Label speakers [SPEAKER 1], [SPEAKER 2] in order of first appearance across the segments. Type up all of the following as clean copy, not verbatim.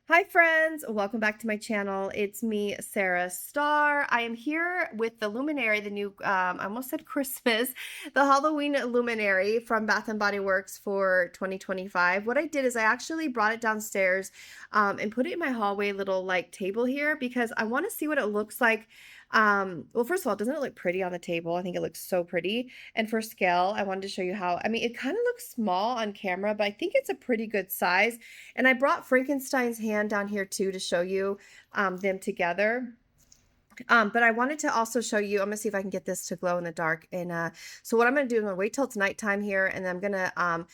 [SPEAKER 1] Hi friends, welcome back to my channel. It's me, Sarah Starr. I am here with the Luminary, the new, I almost said Christmas, the Halloween Luminary from Bath and Body Works for 2025. What I did is I actually brought it downstairs and put it in my hallway little like table here because I want to see what it looks like. Well, first of all, doesn't it look pretty on the table? I think it looks so pretty. And for scale, I wanted to show you how, I mean, it kind of looks small on camera, but I think it's a pretty good size. And I brought Frankenstein's hand down here too to show you them together. But I wanted to also show you, I'm gonna see if I can get this to glow in the dark. And so what I'm gonna do, I'm gonna wait till it's nighttime here, and then I'm gonna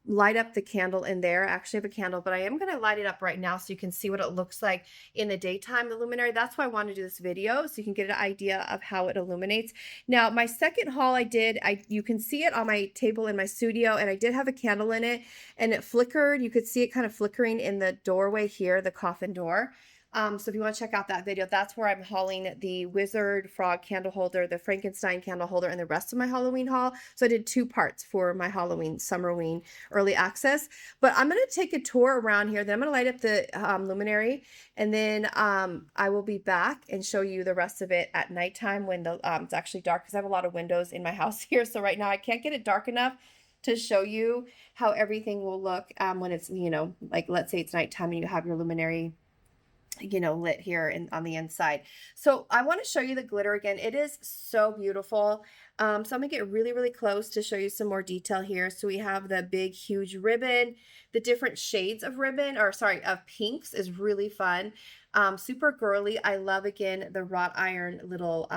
[SPEAKER 1] light up the candle in there. I actually have a candle, but I am going to light it up right now so you can see what it looks like in the daytime, the luminary. That's why I want to do this video, so you can get an idea of how it illuminates. Now, my second haul I did, you can see it on my table in my studio, and I did have a candle in it, and it flickered. You could see it kind of flickering in the doorway here, the coffin door. So if you want to check out that video, that's where I'm hauling the Wizard Frog candle holder, the Frankenstein candle holder, and the rest of my Halloween haul. So I did two parts for my Halloween, Summerween early access. But I'm going to take a tour around here. Then I'm going to light up the luminary, and then I will be back and show you the rest of it at nighttime when it's actually dark, because I have a lot of windows in my house here. So right now I can't get it dark enough to show you how everything will look when it's, like let's say it's nighttime and you have your luminary lit here on the inside. So I want to show you the glitter again. It is so beautiful. So I'm gonna get really, really close to show you some more detail here. So we have the big, huge ribbon. The different shades of ribbon, or sorry, of pinks is really fun. Super girly. I love, again, the wrought iron little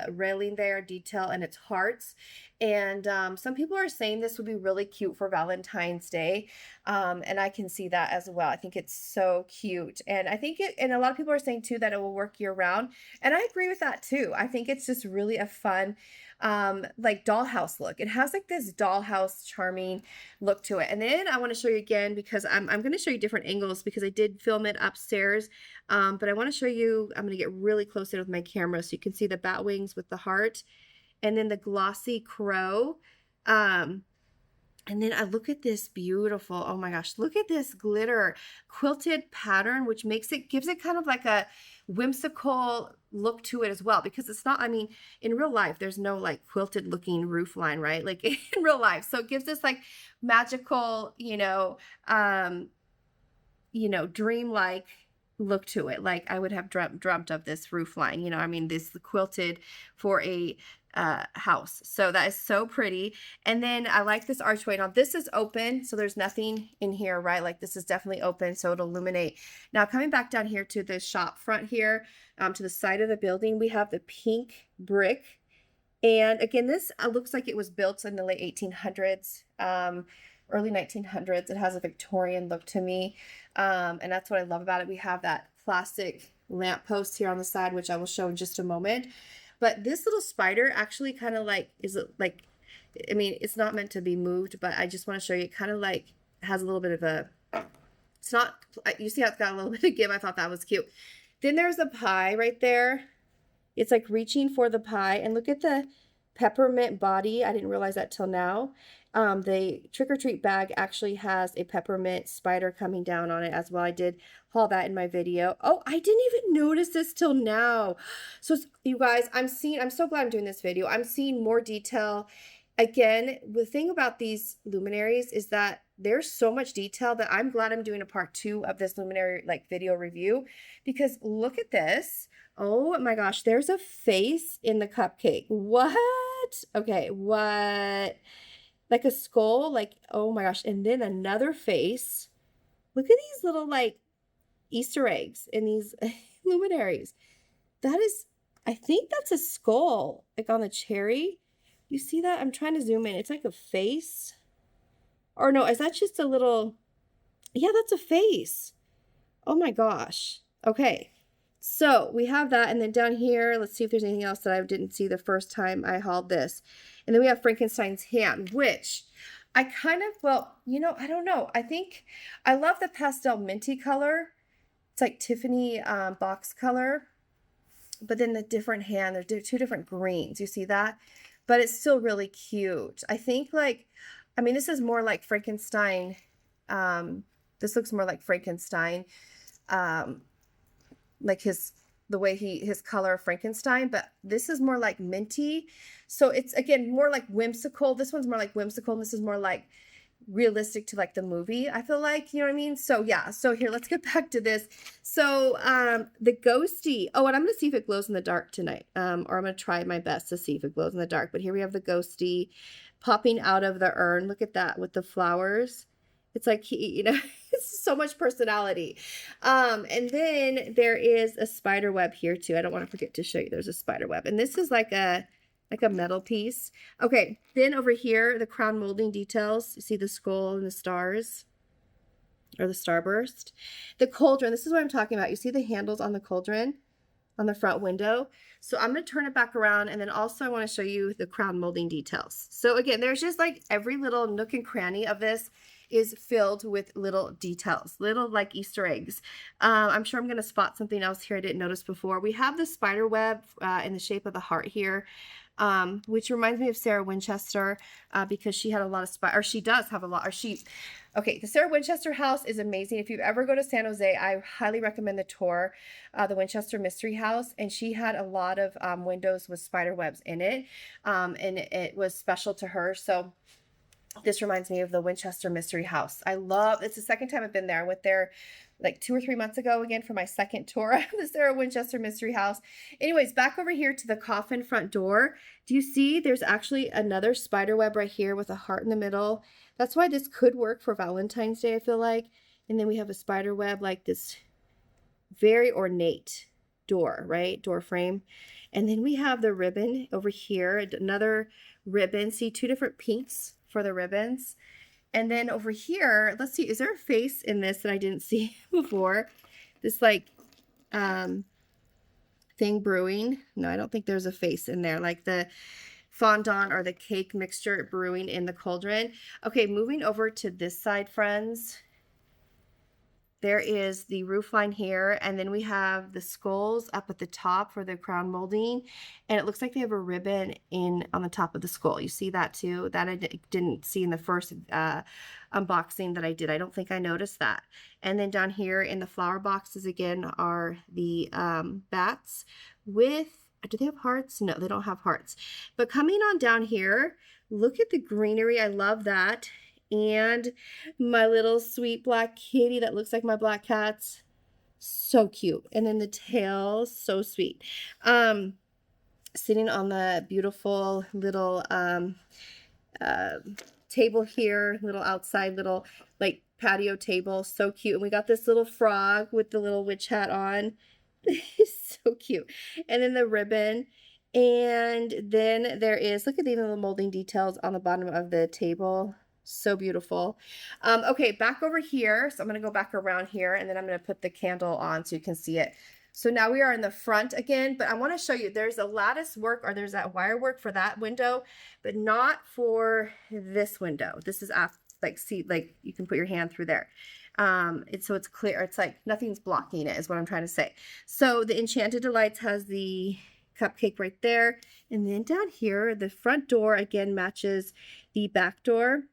[SPEAKER 1] railing there, detail, and it's hearts. And some people are saying this would be really cute for Valentine's Day. And I can see that as well. I think it's so cute. And I think and a lot of people are saying too that it will work year round. And I agree with that too. I think it's just really a fun, like dollhouse look. It has like this dollhouse charming look to it. And then I want to show you again, because I'm going to show you different angles because I did film it upstairs. But I want to show you, I'm going to get really close in with my camera so you can see the bat wings with the heart, and then the glossy crow. And then I look at this beautiful, oh my gosh, look at this glitter quilted pattern, which gives it kind of like a whimsical look to it as well, because it's not, I mean, in real life, there's no like quilted looking roof line, right? Like in real life. So it gives this like magical, dreamlike look to it. Like I would have dreamt of this roof line, I mean, this quilted for a house. So that is so pretty. And then I like this archway. Now this is open, so there's nothing in here, right? Like this is definitely open, so it'll illuminate. Now coming back down here to the shop front here, to the side of the building, we have the pink brick. And again, this looks like it was built in the late 1800s, early 1900s. It has a Victorian look to me. And that's what I love about it. We have that plastic lamppost here on the side, which I will show in just a moment. But this little spider actually kind of like, I mean, it's not meant to be moved, but I just want to show you, it kind of like has a little bit of a, it's not, you see how it's got a little bit of give. I thought that was cute. Then there's the pie right there. It's like reaching for the pie, and look at the peppermint body. I didn't realize that till now. The trick-or-treat bag actually has a peppermint spider coming down on it as well. I did haul that in my video. Oh, I didn't even notice this till now. So you guys, I'm so glad I'm doing this video. I'm seeing more detail. Again, the thing about these luminaries is that there's so much detail that I'm glad I'm doing a part 2 of this luminary like video review, because look at this. Oh my gosh, there's a face in the cupcake. What? Okay, what? Like a skull, like, oh my gosh. And then another face. Look at these little like Easter eggs in these luminaries. That is, I think that's a skull, like on the cherry. You see that? I'm trying to zoom in. It's like a face. Or no, is that just a little, yeah, that's a face. Oh my gosh. Okay. So we have that, and then down here, let's see if there's anything else that I didn't see the first time I hauled this. And then we have Frankenstein's hand, which I kind of, well, I don't know. I think I love the pastel minty color. It's like Tiffany box color, but then the different hand, there's two different greens. You see that? But it's still really cute. I think like, I mean, this is more like Frankenstein, the This looks more like Frankenstein, like the way his color of Frankenstein, but this is more like minty. So it's, again, more like whimsical. This one's more like whimsical, and this is more like realistic to like the movie, I feel like, you know what I mean? So yeah, so here, let's get back to this. So the ghosty, oh, and I'm gonna see if it glows in the dark tonight, or I'm gonna try my best to see if it glows in the dark. But here we have the ghosty popping out of the urn. Look at that with the flowers. It's like you know, it's so much personality. And then there is a spider web here too. I don't want to forget to show you, there's a spider web, and this is like a metal piece. Okay, then over here, the crown molding details. You see the skull and the stars, or the starburst. The cauldron, this is what I'm talking about. You see the handles on the cauldron on the front window. So I'm going to turn it back around, and then also I want to show you the crown molding details. So again, there's just like every little nook and cranny of this is filled with little details, little like Easter eggs. I'm sure I'm going to spot something else here I didn't notice before. We have the spider web in the shape of the heart here. Which reminds me of Sarah Winchester, because she had a lot of or she does have a lot, okay, the Sarah Winchester house is amazing. If you ever go to San Jose, I highly recommend the tour, the Winchester Mystery House, and she had a lot of windows with spider webs in it, and it was special to her. So this reminds me of the Winchester Mystery House. It's the second time I've been there. I went there like 2 or 3 months ago again for my second tour of the Sarah Winchester Mystery House. Anyways, back over here to the coffin front door. Do you see there's actually another spider web right here with a heart in the middle? That's why this could work for Valentine's Day, I feel like. And then we have a spider web, like this very ornate door, right? Door frame. And then we have the ribbon over here, another ribbon. See, 2 different pinks for the ribbons. And then over here, let's see, is there a face in this that I didn't see before? This like thing brewing. No, I don't think there's a face in there, like the fondant or the cake mixture brewing in the cauldron. Okay, moving over to this side, friends. There is the roof line here, and then we have the skulls up at the top for the crown molding, and it looks like they have a ribbon on the top of the skull. You see that too? That I didn't see in the first unboxing that I did. I don't think I noticed that. And then down here in the flower boxes again are the bats with, do they have hearts? No, they don't have hearts. But coming on down here, look at the greenery. I love that. And my little sweet black kitty that looks like my black cats. So cute. And then the tail, so sweet. Sitting on the beautiful little table here, little outside little like patio table, so cute. And we got this little frog with the little witch hat on. So cute. And then the ribbon. And then there is, look at the little molding details on the bottom of the table. So beautiful. Okay, back over here. So I'm going to go back around here, and then I'm going to put the candle on so you can see it. So now we are in the front again, but I want to show you there's a lattice work, or there's that wire work for that window, but not for this window. This is like, see, like you can put your hand through there. So it's clear. It's like nothing's blocking it is what I'm trying to say. So the Enchanted Delights has the cupcake right there. And then down here, the front door again matches the back door.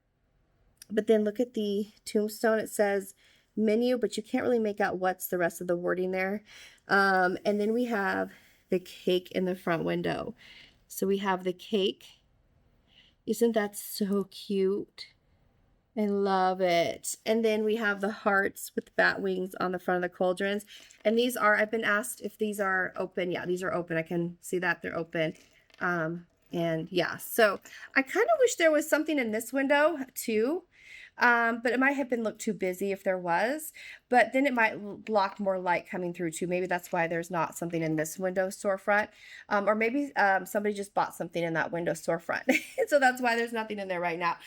[SPEAKER 1] But then look at the tombstone. It says menu, but you can't really make out what's the rest of the wording there. And then we have the cake in the front window. So we have the cake. Isn't that so cute? I love it. And then we have the hearts with bat wings on the front of the cauldrons. And these are, I've been asked if these are open. Yeah, these are open. I can see that they're open. And yeah, so I kind of wish there was something in this window too. But it might have been looked too busy if there was, but then it might block more light coming through too. Maybe that's why there's not something in this window storefront. Or maybe somebody just bought something in that window storefront. So that's why there's nothing in there right now.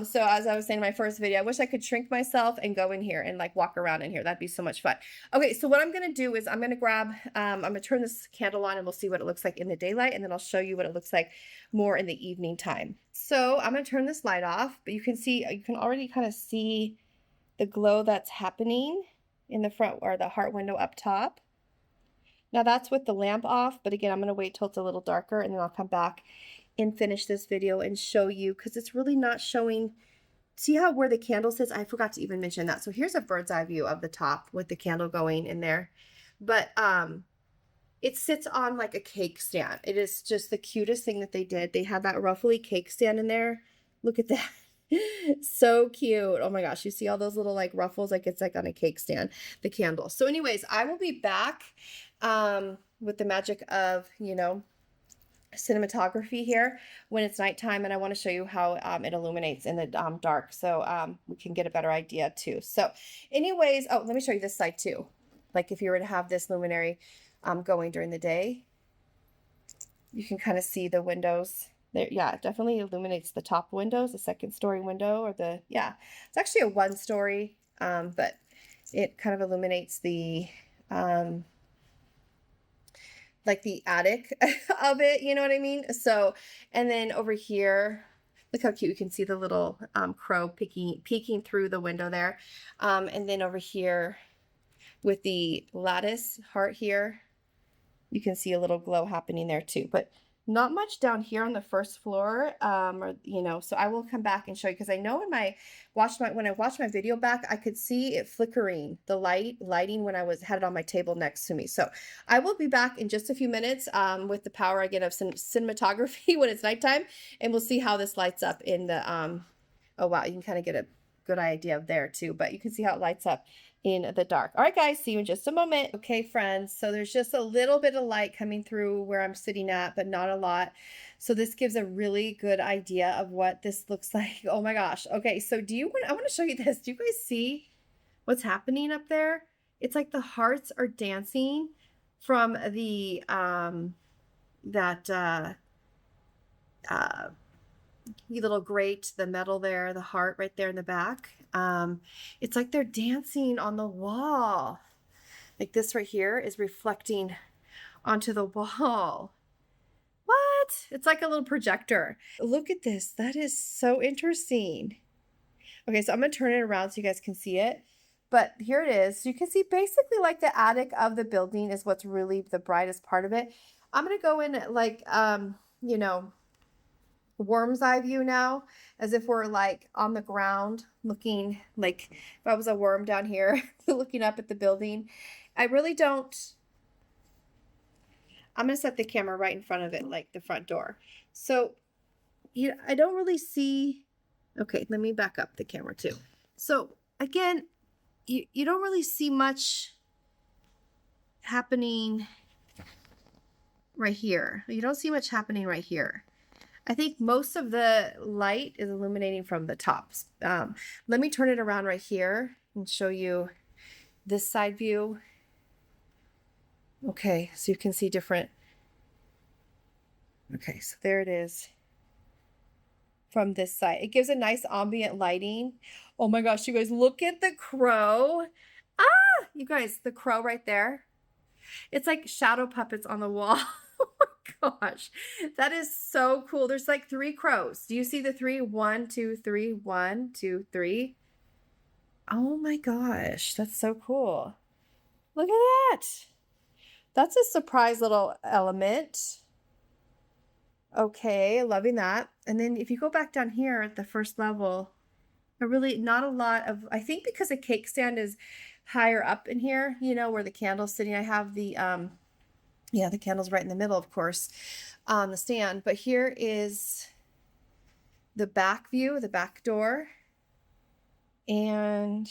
[SPEAKER 1] So as I was saying in my first video, I wish I could shrink myself and go in here and like walk around in here. That'd be so much fun. Okay, so what I'm going to do is I'm going to grab, I'm going to turn this candle on and we'll see what it looks like in the daylight, and then I'll show you what it looks like more in the evening time. So I'm going to turn this light off, but you can see, you can already kind of see the glow that's happening in the front, or the heart window up top. Now that's with the lamp off, but again, I'm going to wait till it's a little darker, and then I'll come back and finish this video and show you, because it's really not showing see how where the candle sits? I forgot to even mention that. So here's a bird's eye view of the top with the candle going in there. But it sits on like a cake stand. It is just the cutest thing that they did. They had that ruffly cake stand in there. Look at that. So cute. Oh my gosh, you see all those little like ruffles, like it's like on a cake stand, the candle. So anyways, I will be back with the magic of, you know, cinematography here when it's nighttime, and I want to show you how it illuminates in the dark, so we can get a better idea too. So anyways, oh, let me show you this side too. Like if you were to have this luminary going during the day, you can kind of see the windows there. Yeah, it definitely illuminates the top windows, the second story window, or the, yeah, it's actually a one story, but it kind of illuminates the like the attic of it, you know what I mean? So, and then over here, look how cute, you can see the little crow peeking through the window there. And then over here with the lattice heart here, you can see a little glow happening there too, but not much down here on the first floor, or, you know, so I will come back and show you, because I know when I watched my video back, I could see it flickering, the lighting when I had it on my table next to me. So I will be back in just a few minutes with the power I get of cinematography when it's nighttime, and we'll see how this lights up in the, oh wow, you can kind of get a good idea of there too, but you can see how it lights up in the dark. All right, guys, see you in just a moment. Okay, friends, so there's just a little bit of light coming through where I'm sitting at, but not a lot. So this gives a really good idea of what this looks like. Oh my gosh. Okay, so I want to show you this. Do you guys see what's happening up there? It's like the hearts are dancing from the little grate, the metal there, the heart right there in the back. It's like they're dancing on the wall. Like this right here is reflecting onto the wall. What? It's like a little projector. Look at this. That is so interesting. Okay, so I'm going to turn it around so you guys can see it. But here it is. So you can see basically like the attic of the building is what's really the brightest part of it. I'm going to go in like, you know, worm's eye view now, as if we're like on the ground looking, like if I was a worm down here looking up at the building. I really don't, I'm going to set the camera right in front of it, like the front door. So I don't really see, okay, let me back up the camera too. So again, you don't really see much happening right here. You don't see much happening right here. I think most of the light is illuminating from the tops. Let me turn it around right here and show you this side view. Okay, so you can see different. Okay, so there it is from this side. It gives a nice ambient lighting. Oh my gosh, you guys, look at the crow. Ah, you guys, the crow right there. It's like shadow puppets on the wall. Oh my gosh, that is so cool. There's like 3 crows. Do you see the 3? 1, 2, 3, 1, 2, 3. Oh my gosh, that's so cool. Look at that. That's a surprise little element. Okay, loving that. And then if you go back down here at the first level, not a lot of, I think because the cake stand is higher up in here, you know, where the candle's sitting. I have the, yeah, the candle's right in the middle, of course, on the stand. But here is the back view, the back door. And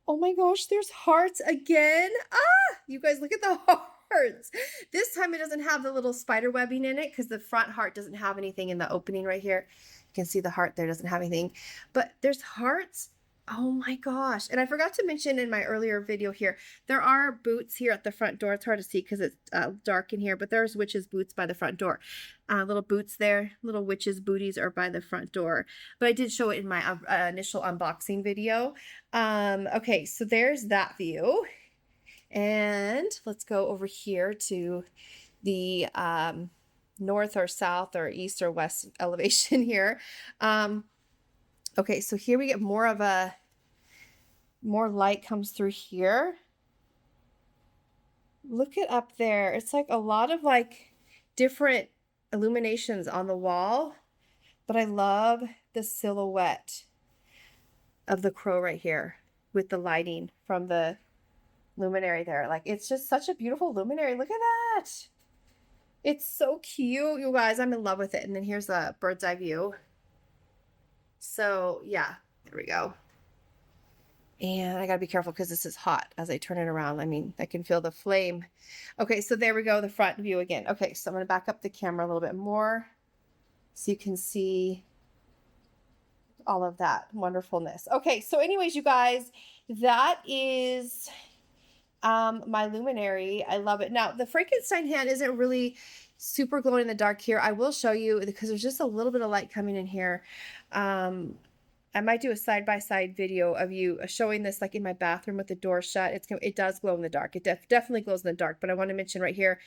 [SPEAKER 1] oh my gosh, there's hearts again. Ah, you guys, look at the hearts. This time it doesn't have the little spider webbing in it because the front heart doesn't have anything in the opening right here. You can see the heart there doesn't have anything, but there's hearts. Oh my gosh. And I forgot to mention in my earlier video here, there are boots here at the front door. It's hard to see because it's dark in here, but there's witches' boots by the front door. Little boots there, little witches' booties are by the front door. But I did show it in my initial unboxing video. Okay, so there's that view. And let's go over here to the north or south or east or west elevation here. Okay, so here we get more light comes through here. Look at up there. It's like a lot of like different illuminations on the wall, but I love the silhouette of the crow right here with the lighting from the luminary there. Like, it's just such a beautiful luminary. Look at that. It's so cute, you guys. I'm in love with it. And then here's a bird's eye view. So yeah, there we go. And I gotta be careful because this is hot as I turn it around. I mean, I can feel the flame. Okay, so there we go, the front view again. Okay, so I'm gonna back up the camera a little bit more so you can see all of that wonderfulness. Okay, so anyways, you guys, that is my luminary. I love it. Now, the Frankenstein hand isn't really super glowing in the dark here. I will show you because there's just a little bit of light coming in here. I might do a side-by-side video of you showing this like in my bathroom with the door shut. It does glow in the dark. It definitely glows in the dark, but I want to mention right here,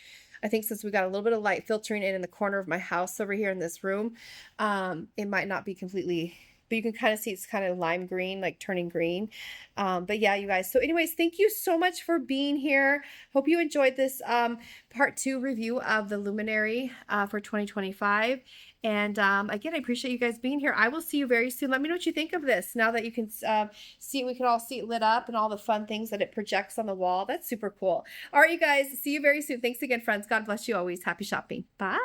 [SPEAKER 1] I think since we got a little bit of light filtering in the corner of my house over here in this room, it might not be completely, but you can kind of see it's kind of lime green, like turning green. But yeah, you guys. So anyways, thank you so much for being here. Hope you enjoyed this part 2 review of the luminary for 2025. And again, I appreciate you guys being here. I will see you very soon. Let me know what you think of this now that you can see, we can all see it lit up and all the fun things that it projects on the wall. That's super cool. All right, you guys, see you very soon. Thanks again, friends. God bless you always. Happy shopping. Bye.